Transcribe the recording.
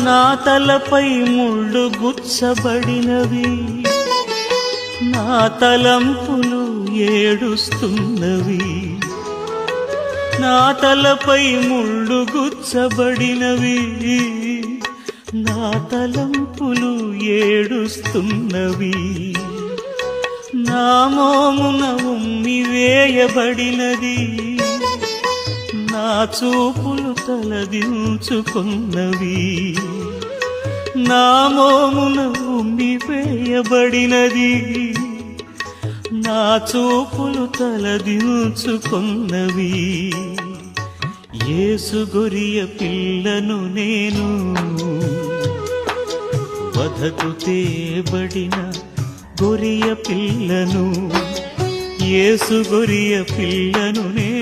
నా తలపై ముళ్ళు గుచ్చబడినవి, నా తలంపులు ఏడుస్తున్నవి. నా తలపై ముళ్ళు గుచ్చబడినవి, నా తలంపులు ఏడుస్తున్నవి. నా మోమున ఉమ్మి వేయబడినది, నా చూపులు తలదించుకున్నవి. నా మోమున ఉమ్మి వేయబడినది, నా చూపులు తలదించుకున్నవి. యేసు గొరియ పిల్లను నేను, వధకు తేబడిన గొరియ పిల్లను. యేసు గొరియ పిల్లను నేను,